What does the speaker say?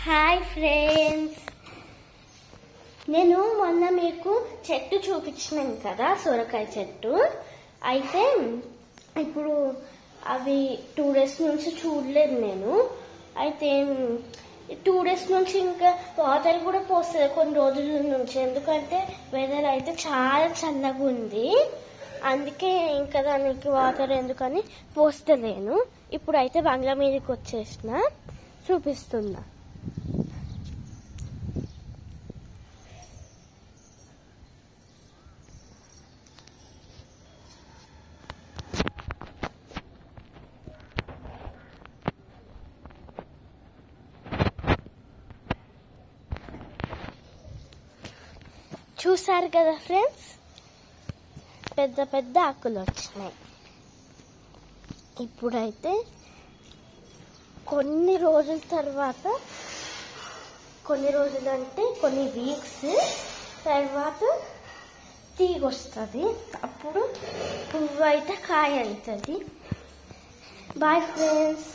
Hi friends, నేను మొన్న మీకు చెట్టు చూపించినాను కదా, సొరకాయ చెట్టు. అయితే ఇప్పుడు అవి 2 days నుంచి చూడలేదు నేను. అయితే 2 days నుంచి ఇంకా వాటర్ కూడా పోస్తుంది కొన్ని రోజుల నుంచి, ఎందుకంటే వెదర్ అయితే చాలా చల్లగా ఉంది. అందుకే ఇంకా దానికి వాటర్ ఎందుకని పోస్తలేను. ఇప్పుడైతే బంగ్లా మీదకి వచ్చేసిన, చూపిస్తున్నా. చూసారు కదా ఫ్రెండ్స్, పెద్ద పెద్ద ఆకులు వచ్చినాయి. ఇప్పుడైతే కొన్ని రోజుల తర్వాత, కొన్ని రోజులు అంటే కొన్ని వీక్స్ తర్వాత తీగ వస్తుంది. అప్పుడు పువ్వు అయితే కాయ అవుతుంది. Boy friends.